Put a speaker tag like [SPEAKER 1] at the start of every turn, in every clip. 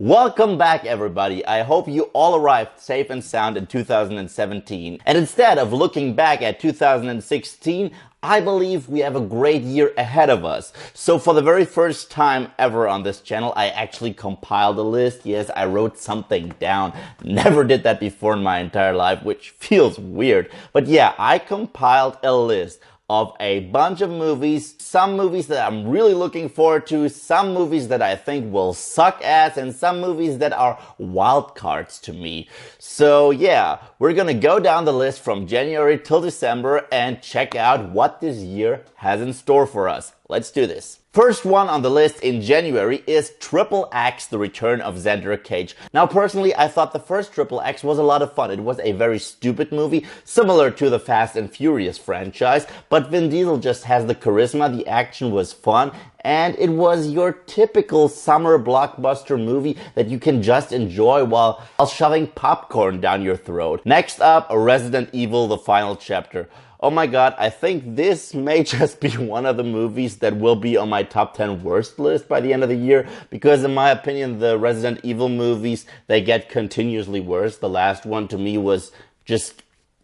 [SPEAKER 1] Welcome back, everybody. I hope you all arrived safe and sound in 2017. And instead of looking back at 2016, I believe we have a great year ahead of us. So for the very first time ever on this channel, I actually compiled a list. Yes, I wrote something down. Never did that before in my entire life, which feels weird. But yeah, I compiled a list of a bunch of movies, some movies that I'm really looking forward to, some movies that I think will suck ass, and some movies that are wild cards to me. So yeah, we're gonna go down the list from January till December and check out what this year has in store for us. Let's do this. First one on the list in January is Triple X, The Return of Xander Cage. Now personally, I thought the first Triple X was a lot of fun. It was a very stupid movie, similar to the Fast and Furious franchise, but Vin Diesel just has the charisma, the action was fun, and it was your typical summer blockbuster movie that you can just enjoy while shoving popcorn down your throat. Next up, Resident Evil, The Final Chapter. Oh my god, I think this may just be one of the movies that will be on my top 10 worst list by the end of the year, because in my opinion, the Resident Evil movies, they get continuously worse. The last one to me was just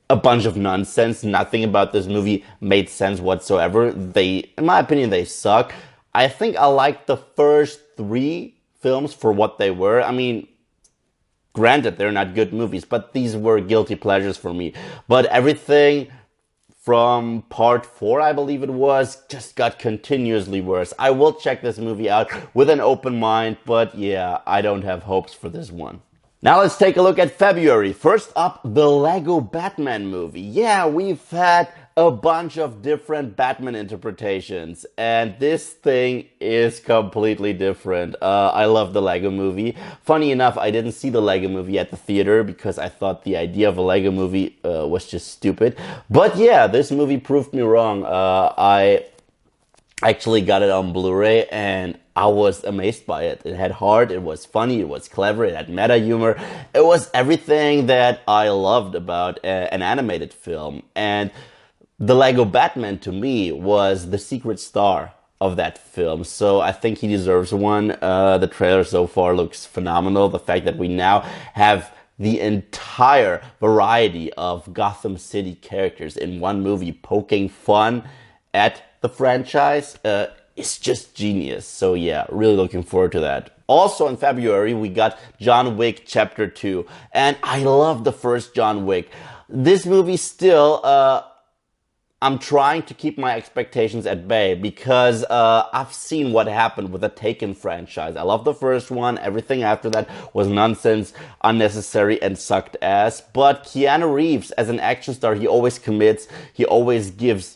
[SPEAKER 1] a bunch of nonsense. Nothing about this movie made sense whatsoever. In my opinion, they suck. I think I liked the first 3 films for what they were. I mean, granted, they're not good movies, but these were guilty pleasures for me. But everything from part 4, I believe it was, just got continuously worse. I will check this movie out with an open mind, but yeah, I don't have hopes for this one. Now let's take a look at February. First up, the Lego Batman movie. Yeah, we've had a bunch of different Batman interpretations, and this thing is completely different. I love the Lego movie. Funny enough, I didn't see the Lego movie at the theater because I thought the idea of a Lego movie was just stupid. But yeah, this movie proved me wrong. I actually got it on Blu-ray and I was amazed by it. It had heart, it was funny, it was clever, it had meta humor. It was everything that I loved about an animated film. And the Lego Batman to me was the secret star of that film. So I think he deserves one. The trailer so far looks phenomenal. The fact that we now have the entire variety of Gotham City characters in one movie poking fun at the franchise is just genius. So yeah, really looking forward to that. Also in February, we got John Wick Chapter 2. And I love the first John Wick. This movie still, I'm trying to keep my expectations at bay because I've seen what happened with the Taken franchise. I love the first one. Everything after that was nonsense, unnecessary, and sucked ass. But Keanu Reeves, as an action star, he always commits. He always gives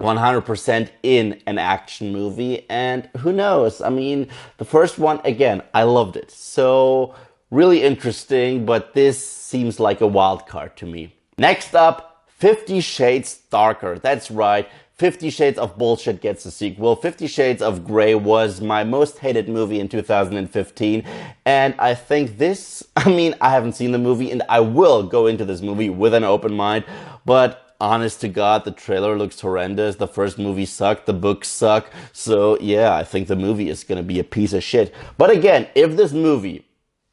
[SPEAKER 1] 100% in an action movie. And who knows? I mean, the first one, again, I loved it. So really interesting, but this seems like a wild card to me. Next up, 50 Shades Darker. That's right. 50 Shades of Bullshit gets a sequel. 50 Shades of Grey was my most hated movie in 2015. And I think this, I haven't seen the movie and I will go into this movie with an open mind. But honest to God, the trailer looks horrendous. The first movie sucked. The books suck. So yeah, I think the movie is going to be a piece of shit. But again, if this movie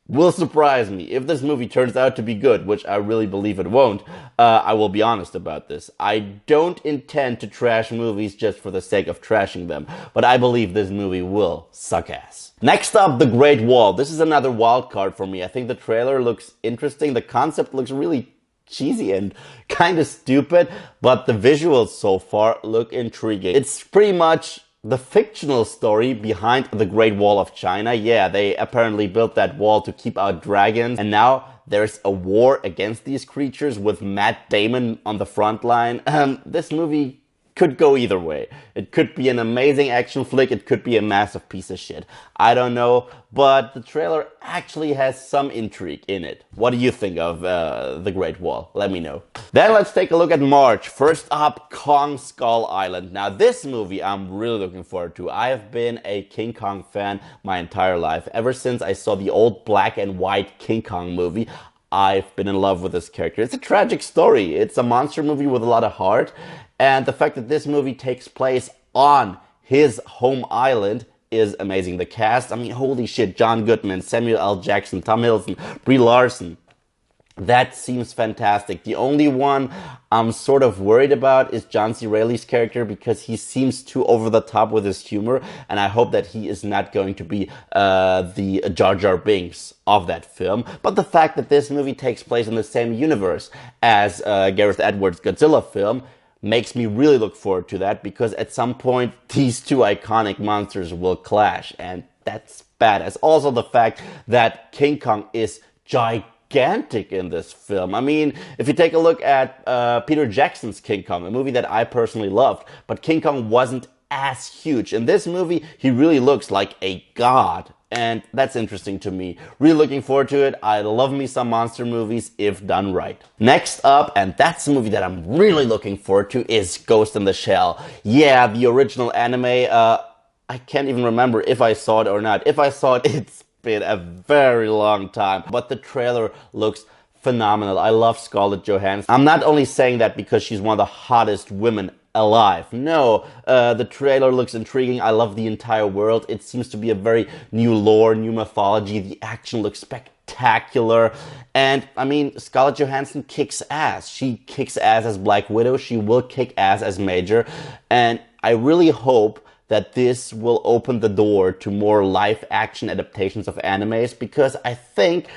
[SPEAKER 1] will surprise me, if this movie turns out to be good, which I really believe it won't, I will be honest about this. I don't intend to trash movies just for the sake of trashing them, but I believe this movie will suck ass. Next up, The Great Wall. This is another wild card for me. I think the trailer looks interesting. The concept looks really cheesy and kind of stupid, but the visuals so far look intriguing. It's pretty much the fictional story behind the Great Wall of China. Yeah, they apparently built that wall to keep out dragons, and now there's a war against these creatures with Matt Damon on the front line. This movie could go either way. It could be an amazing action flick, it could be a massive piece of shit. I don't know, but the trailer actually has some intrigue in it. What do you think of The Great Wall? Let me know. Then let's take a look at March. First up, Kong Skull Island. Now this movie I'm really looking forward to. I have been a King Kong fan my entire life. Ever since I saw the old black and white King Kong movie, I've been in love with this character. It's a tragic story. It's a monster movie with a lot of heart. And the fact that this movie takes place on his home island is amazing. The cast, I mean, holy shit, John Goodman, Samuel L. Jackson, Tom Hiddleston, Brie Larson. That seems fantastic. The only one I'm sort of worried about is John C. Reilly's character, because he seems too over the top with his humor, and I hope that he is not going to be the Jar Jar Binks of that film. But the fact that this movie takes place in the same universe as Gareth Edwards' Godzilla film makes me really look forward to that, because at some point these two iconic monsters will clash, and that's badass. Also the fact that King Kong is gigantic in this film. I mean, if you take a look at Peter Jackson's King Kong, a movie that I personally loved, but King Kong wasn't as huge. In this movie, he really looks like a god, and that's interesting to me. Really looking forward to it. I love me some monster movies if done right. Next up, and that's the movie that I'm really looking forward to, is Ghost in the Shell. Yeah, the original anime, I can't even remember if I saw it or not. If I saw it, it's been a very long time, but the trailer looks phenomenal. I love Scarlett Johansson. I'm not only saying that because she's one of the hottest women alive. No, the trailer looks intriguing. I love the entire world. It seems to be a very new lore, new mythology. The action looks spectacular. And I mean, Scarlett Johansson kicks ass. She kicks ass as Black Widow. She will kick ass as Major. And I really hope that this will open the door to more live action adaptations of animes, because I think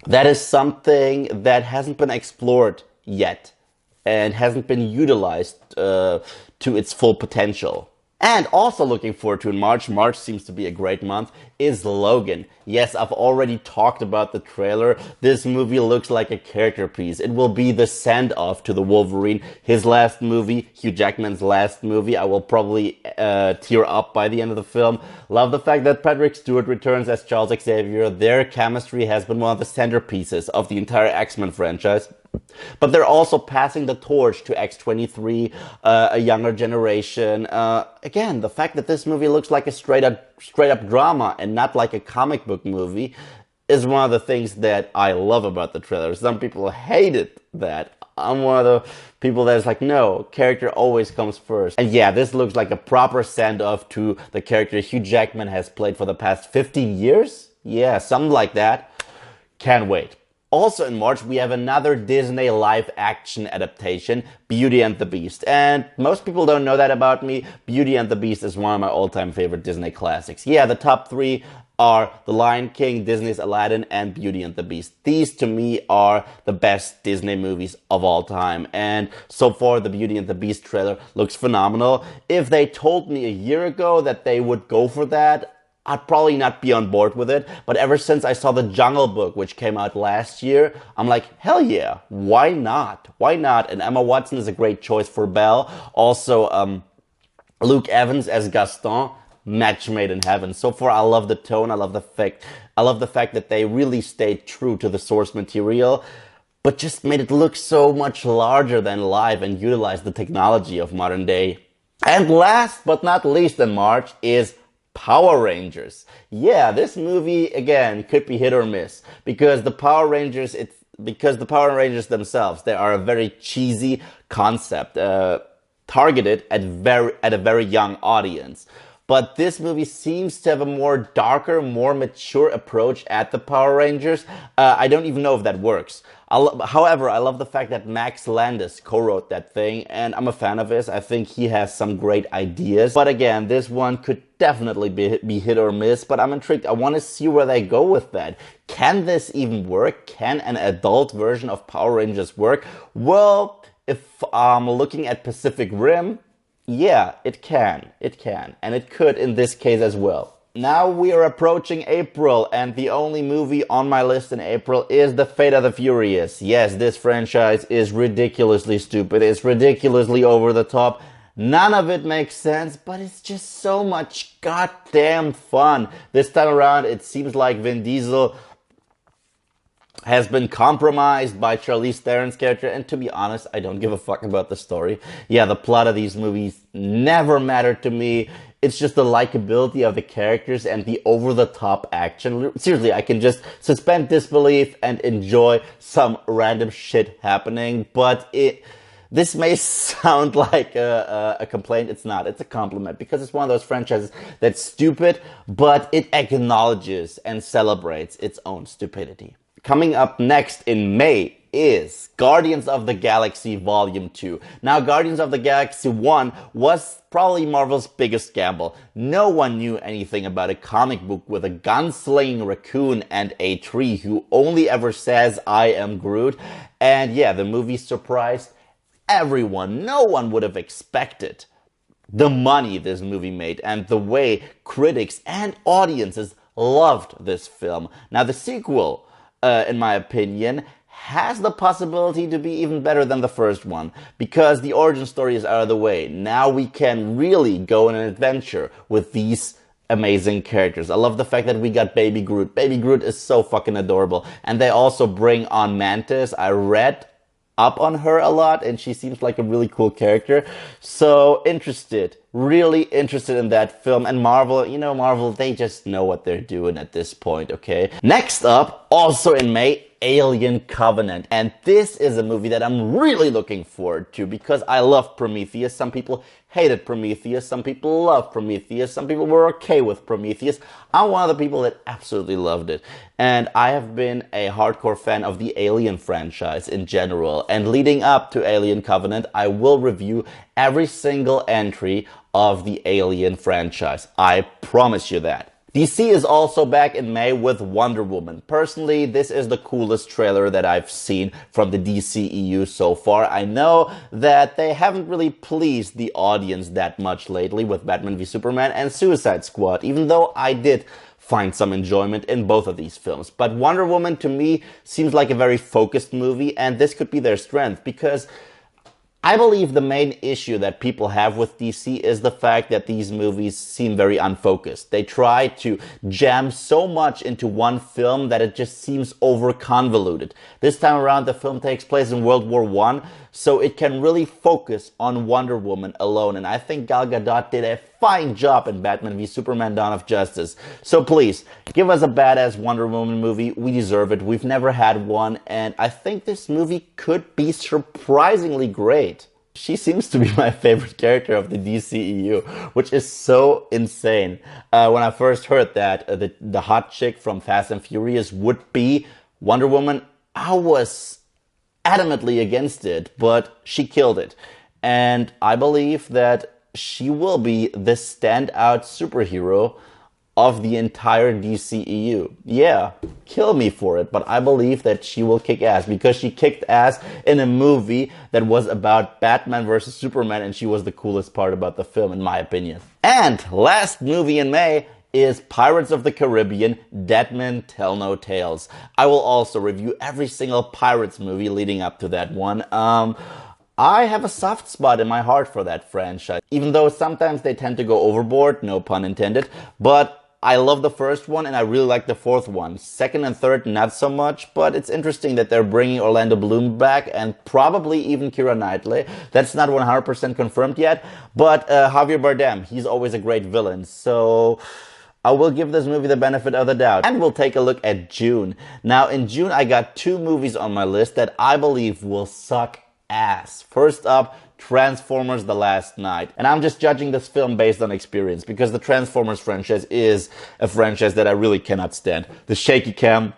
[SPEAKER 1] that is something that hasn't been explored yet and hasn't been utilized to its full potential. And also looking forward to in March, March seems to be a great month, is Logan. Yes, I've already talked about the trailer. This movie looks like a character piece. It will be the send-off to the Wolverine, his last movie, Hugh Jackman's last movie. I will probably tear up by the end of the film. Love the fact that Patrick Stewart returns as Charles Xavier. Their chemistry has been one of the centerpieces of the entire X-Men franchise. But they're also passing the torch to X-23, a younger generation. Again, the fact that this movie looks like a straight up drama and not like a comic book movie is one of the things that I love about the trailer. Some people hated that. I'm one of the people that's like, no, character always comes first. And yeah, this looks like a proper send-off to the character Hugh Jackman has played for the past 15 years? Yeah, something like that. Can't wait. Also in March, we have another Disney live-action adaptation, Beauty and the Beast. And most people don't know that about me. Beauty and the Beast is one of my all-time favorite Disney classics. Yeah, the top three are The Lion King, Disney's Aladdin, and Beauty and the Beast. These, to me, are the best Disney movies of all time. And so far, the Beauty and the Beast trailer looks phenomenal. If they told me a year ago that they would go for that, I'd probably not be on board with it, but ever since I saw The Jungle Book, which came out last year, I'm like, hell yeah, why not? Why not? And Emma Watson is a great choice for Belle. Also, Luke Evans as Gaston, match made in heaven. So far, I love the tone, I love the fact that they really stayed true to the source material, but just made it look so much larger than life and utilized the technology of modern day. And last but not least in March is Power Rangers. Yeah, this movie, again, could be hit or miss, because the Power Rangers themselves, they are a very cheesy concept, targeted at a very young audience. But this movie seems to have a more darker, more mature approach at the Power Rangers. I don't even know if that works. However, I love the fact that Max Landis co-wrote that thing, and I'm a fan of his. I think he has some great ideas. But again, this one could definitely be hit or miss, but I'm intrigued. I want to see where they go with that. Can this even work? Can an adult version of Power Rangers work? Well, if I'm looking at Pacific Rim, yeah, it can. It can. And it could in this case as well. Now we are approaching April, and the only movie on my list in April is The Fate of the Furious. Yes, this franchise is ridiculously stupid. It's ridiculously over the top. None of it makes sense, but it's just so much goddamn fun. This time around, it seems like Vin Diesel has been compromised by Charlize Theron's character, and to be honest, I don't give a fuck about the story. Yeah, the plot of these movies never mattered to me. It's just the likability of the characters and the over-the-top action. Seriously, I can just suspend disbelief and enjoy some random shit happening, but This may sound like a complaint. It's not. It's a compliment because it's one of those franchises that's stupid, but it acknowledges and celebrates its own stupidity. Coming up next in May is Guardians of the Galaxy Volume 2. Now, Guardians of the Galaxy 1 was probably Marvel's biggest gamble. No one knew anything about a comic book with a gunslinging raccoon and a tree who only ever says, "I am Groot." And yeah, the movie surprised everyone. No one would have expected the money this movie made and the way critics and audiences loved this film. Now, the sequel, in my opinion, has the possibility to be even better than the first one because the origin story is out of the way. Now we can really go on an adventure with these amazing characters. I love the fact that we got Baby Groot. Baby Groot is so fucking adorable. And they also bring on Mantis. I read up on her a lot and she seems like a really cool character. So really interested in that film. And Marvel, Marvel, they just know what they're doing at this point, okay? Next up, also in May, Alien Covenant. And this is a movie that I'm really looking forward to because I love Prometheus. Some people hated Prometheus. Some people love Prometheus. Some people were okay with Prometheus. I'm one of the people that absolutely loved it. And I have been a hardcore fan of the Alien franchise in general. And leading up to Alien Covenant, I will review every single entry of the Alien franchise. I promise you that. DC is also back in May with Wonder Woman. Personally, this is the coolest trailer that I've seen from the DCEU so far. I know that they haven't really pleased the audience that much lately with Batman v Superman and Suicide Squad, even though I did find some enjoyment in both of these films. But Wonder Woman to me seems like a very focused movie, and this could be their strength because I believe the main issue that people have with DC is the fact that these movies seem very unfocused. They try to jam so much into one film that it just seems over convoluted. This time around, the film takes place in World War I, so it can really focus on Wonder Woman alone. And I think Gal Gadot did a fine job in Batman v Superman: Dawn of Justice. So please, give us a badass Wonder Woman movie. We deserve it. We've never had one. And I think this movie could be surprisingly great. She seems to be my favorite character of the DCEU, which is so insane. When I first heard that the hot chick from Fast and Furious would be Wonder Woman, I was adamantly against it, but she killed it. And I believe that she will be the standout superhero of the entire DCEU. Yeah, kill me for it, but I believe that she will kick ass because she kicked ass in a movie that was about Batman versus Superman, and she was the coolest part about the film, in my opinion. And last movie in May is Pirates of the Caribbean: Dead Men Tell No Tales. I will also review every single Pirates movie leading up to that one. I have a soft spot in my heart for that franchise, even though sometimes they tend to go overboard, no pun intended, but I love the first one and I really like the fourth one. Second and third, not so much, but it's interesting that they're bringing Orlando Bloom back and probably even Keira Knightley. That's not 100% confirmed yet, but Javier Bardem, he's always a great villain, so I will give this movie the benefit of the doubt. And we'll take a look at June. Now, in June, I got 2 movies on my list that I believe will suck ass. First up, Transformers: The Last Knight. And I'm just judging this film based on experience because the Transformers franchise is a franchise that I really cannot stand. The shaky cam,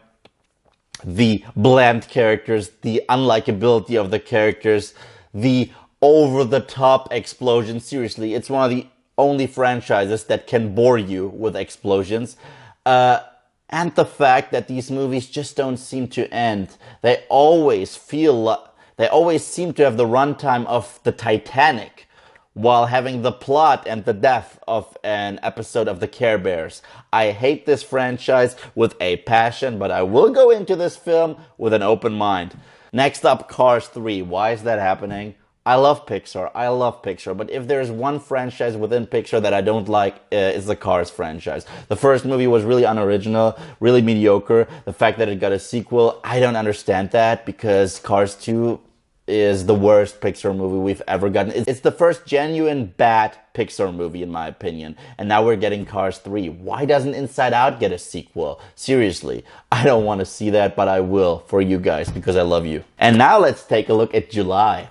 [SPEAKER 1] the bland characters, the unlikability of the characters, the over-the-top explosions. Seriously, it's one of the only franchises that can bore you with explosions. And the fact that these movies just don't seem to end. They always seem to have the runtime of the Titanic while having the plot and the death of an episode of the Care Bears. I hate this franchise with a passion, but I will go into this film with an open mind. Next up, Cars 3. Why is that happening? I love Pixar, but if there's one franchise within Pixar that I don't like, it's the Cars franchise. The first movie was really unoriginal, really mediocre. The fact that it got a sequel, I don't understand that because Cars 2 is the worst Pixar movie we've ever gotten. It's the first genuine bad Pixar movie in my opinion. And now we're getting Cars 3. Why doesn't Inside Out get a sequel? Seriously, I don't want to see that, but I will for you guys because I love you. And now let's take a look at July.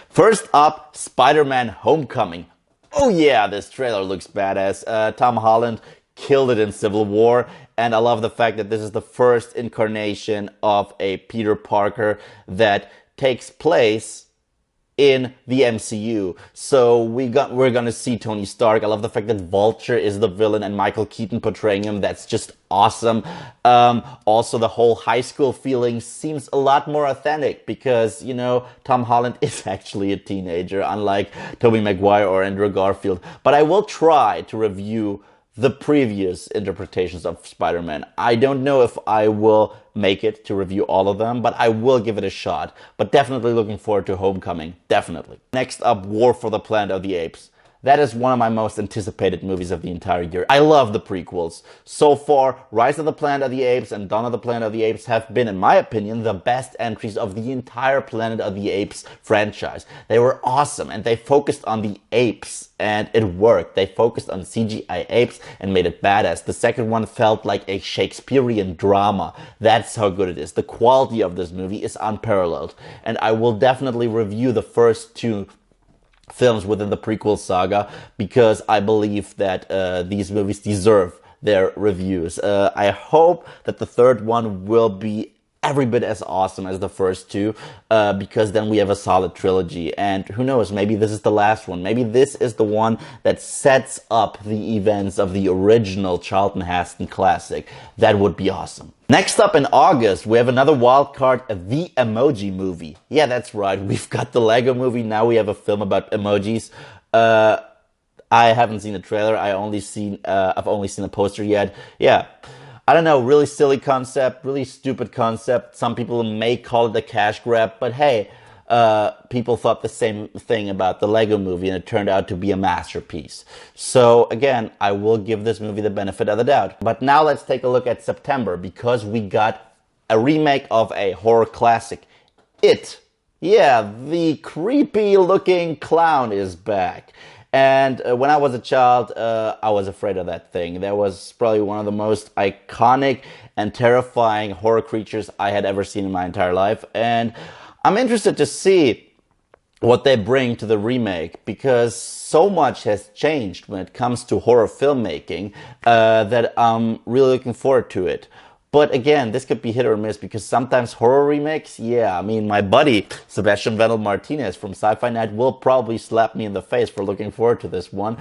[SPEAKER 1] First up, Spider-Man Homecoming. Oh yeah, this trailer looks badass. Tom Holland killed it in Civil War, and I love the fact that this is the first incarnation of a Peter Parker that takes place in the MCU. So we're gonna see Tony Stark. I love the fact that Vulture is the villain and Michael Keaton portraying him. That's just awesome. Also, the whole high school feeling seems a lot more authentic because, you know, Tom Holland is actually a teenager, unlike Tobey Maguire or Andrew Garfield. But I will try to review the previous interpretations of Spider-Man. I don't know if I will make it to review all of them, but I will give it a shot. But definitely looking forward to Homecoming. Definitely. Next up, War for the Planet of the Apes. That is one of my most anticipated movies of the entire year. I love the prequels. So far, Rise of the Planet of the Apes and Dawn of the Planet of the Apes have been, in my opinion, the best entries of the entire Planet of the Apes franchise. They were awesome and they focused on the apes and it worked. They focused on CGI apes and made it badass. The second one felt like a Shakespearean drama. That's how good it is. The quality of this movie is unparalleled. And I will definitely review the first two films within the prequel saga because I believe that these movies deserve their reviews. I hope that the third one will be every bit as awesome as the first two because then we have a solid trilogy, and who knows, maybe this is the last one. Maybe this is the one that sets up the events of the original Charlton Heston classic. That would be awesome. Next up in August, we have another wild card, The Emoji Movie. Yeah, that's right. We've got the Lego Movie. Now we have a film about emojis. I haven't seen the trailer. I've only seen a poster yet. Yeah. I don't know, really silly concept, really stupid concept. Some people may call it a cash grab, but hey, people thought the same thing about the Lego Movie and it turned out to be a masterpiece. So again, I will give this movie the benefit of the doubt. But now let's take a look at September because we got a remake of a horror classic, It. Yeah, the creepy looking clown is back. And when I was a child, I was afraid of that thing. That was probably one of the most iconic and terrifying horror creatures I had ever seen in my entire life. And I'm interested to see what they bring to the remake because so much has changed when it comes to horror filmmaking that I'm really looking forward to it. But again, this could be hit or miss because sometimes horror remakes, yeah, I mean, my buddy Sebastian Vettel Martinez from Sci-Fi Night will probably slap me in the face for looking forward to this one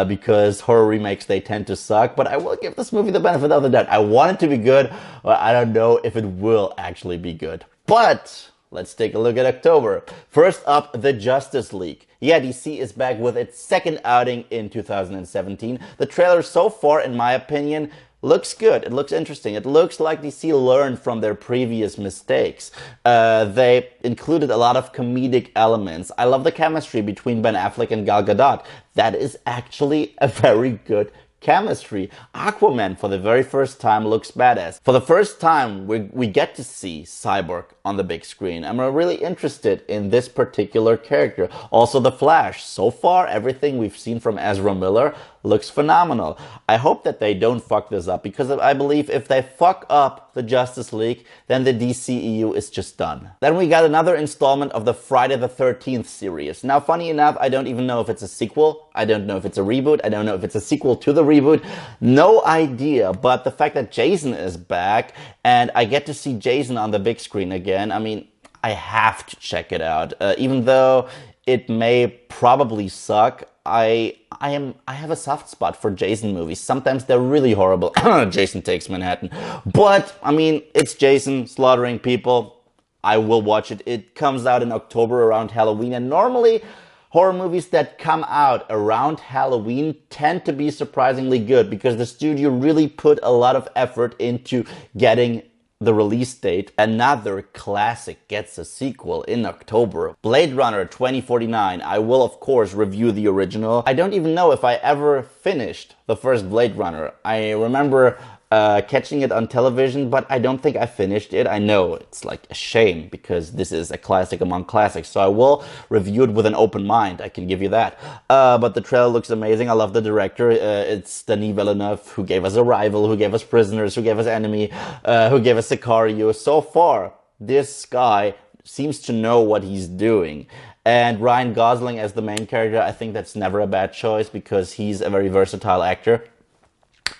[SPEAKER 1] because horror remakes, they tend to suck. But I will give this movie the benefit of the doubt. I want it to be good, but I don't know if it will actually be good. But let's take a look at October. First up, the Justice League. Yeah, DC is back with its second outing in 2017. The trailer so far, in my opinion, looks good. It looks interesting. It looks like DC learned from their previous mistakes. They included a lot of comedic elements. I love the chemistry between Ben Affleck and Gal Gadot. That is actually a very good chemistry. Aquaman, for the very first time, looks badass. For the first time, we get to see Cyborg on the big screen. I'm really interested in this particular character. Also, The Flash. So far, everything we've seen from Ezra Miller looks phenomenal. I hope that they don't fuck this up because I believe if they fuck up the Justice League, then the DCEU is just done. Then we got another installment of the Friday the 13th series. Now, funny enough, I don't even know if it's a sequel. I don't know if it's a reboot. I don't know if it's a sequel to the reboot. No idea. But the fact that Jason is back and I get to see Jason on the big screen again, I mean, I have to check it out. Even though it may probably suck, I have a soft spot for Jason movies. Sometimes they're really horrible. Jason Takes Manhattan. But, I mean, it's Jason slaughtering people. I will watch it. It comes out in October around Halloween. And normally, horror movies that come out around Halloween tend to be surprisingly good because the studio really put a lot of effort into getting the release date. Another classic gets a sequel in October. Blade Runner 2049. I will, of course, review the original. I don't even know if I ever finished the first Blade Runner. I remember catching it on television, but I don't think I finished it. I know it's like a shame because this is a classic among classics. So I will review it with an open mind. I can give you that. But the trailer looks amazing. I love the director. It's Denis Villeneuve, who gave us Arrival, who gave us Prisoners, who gave us Enemy, who gave us Sicario. So far, this guy seems to know what he's doing. And Ryan Gosling as the main character, I think that's never a bad choice because he's a very versatile actor.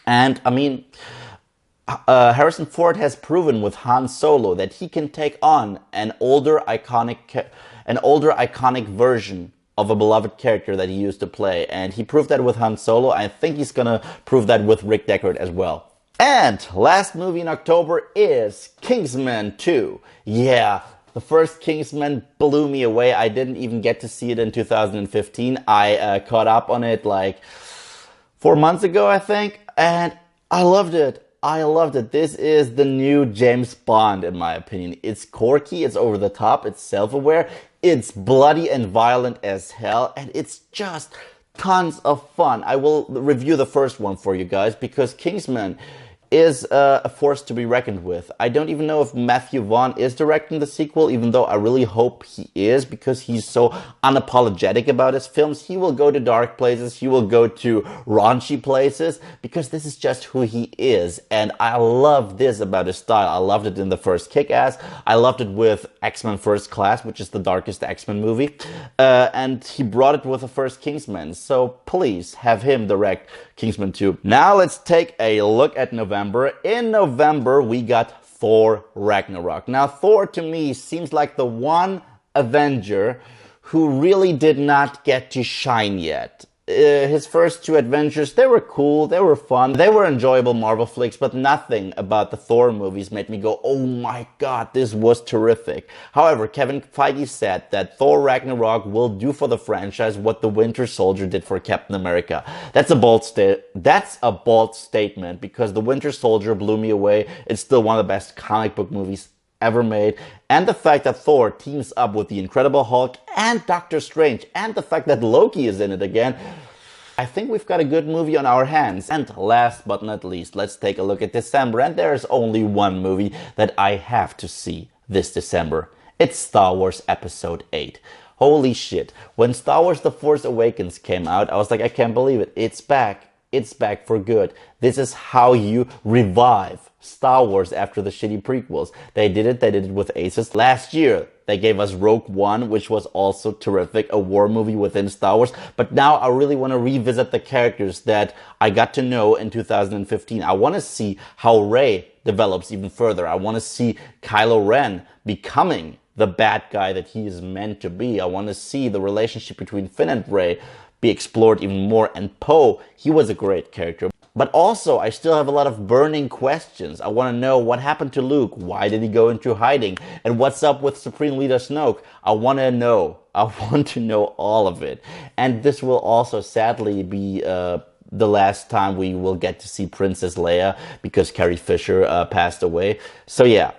[SPEAKER 1] And I mean, Harrison Ford has proven with Han Solo that he can take on an older iconic version of a beloved character that he used to play. And he proved that with Han Solo. I think he's gonna prove that with Rick Deckard as well. And last movie in October is Kingsman 2. Yeah, the first Kingsman blew me away. I didn't even get to see it in 2015. I caught up on it like 4 months ago, I think. And I loved it. I loved it. This is the new James Bond, in my opinion. It's quirky, it's over the top, it's self-aware, it's bloody and violent as hell, and it's just tons of fun. I will review the first one for you guys because Kingsman is a force to be reckoned with. I don't even know if Matthew Vaughn is directing the sequel, even though I really hope he is because he's so unapologetic about his films. He will go to dark places, he will go to raunchy places because this is just who he is. And I love this about his style. I loved it in the first Kick-Ass. I loved it with X-Men First Class, which is the darkest X-Men movie. And he brought it with the first Kingsman. So please have him direct Kingsman 2. Now let's take a look at November. In November, we got Thor Ragnarok. Now, Thor to me seems like the one Avenger who really did not get to shine yet. His first two adventures, they were cool, they were fun, they were enjoyable Marvel flicks, but nothing about the Thor movies made me go, oh my god, this was terrific. However, Kevin Feige said that Thor Ragnarok will do for the franchise what the Winter Soldier did for Captain America. That's a bold statement because the Winter Soldier blew me away. It's still one of the best comic book movies ever made, and the fact that Thor teams up with the Incredible Hulk and Doctor Strange, and the fact that Loki is in it again, I think we've got a good movie on our hands. And last but not least, let's take a look at December, and there's only one movie that I have to see this December. It's Star Wars Episode 8. Holy shit, when Star Wars The Force Awakens came out, I was like, I can't believe it, it's back. It's back for good. This is how you revive Star Wars after the shitty prequels. They did it with Aces. Last year, they gave us Rogue One, which was also terrific, a war movie within Star Wars. But now I really want to revisit the characters that I got to know in 2015. I want to see how Rey develops even further. I want to see Kylo Ren becoming the bad guy that he is meant to be. I want to see the relationship between Finn and Rey be explored even more. And Poe, he was a great character. But also, I still have a lot of burning questions. I want to know what happened to Luke. Why did he go into hiding? And what's up with Supreme Leader Snoke? I want to know. I want to know all of it. And this will also sadly be the last time we will get to see Princess Leia because Carrie Fisher passed away. So yeah.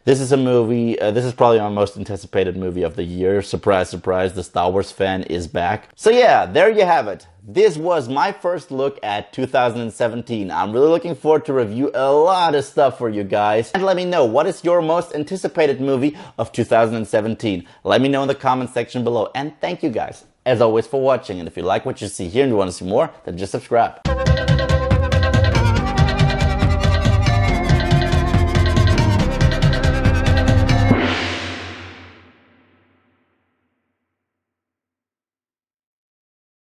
[SPEAKER 1] This is a movie, this is probably my most anticipated movie of the year. Surprise, surprise, the Star Wars fan is back. So yeah, there you have it. This was my first look at 2017. I'm really looking forward to review a lot of stuff for you guys. And let me know, what is your most anticipated movie of 2017? Let me know in the comment section below. And thank you guys, as always, for watching. And if you like what you see here and you want to see more, then just subscribe.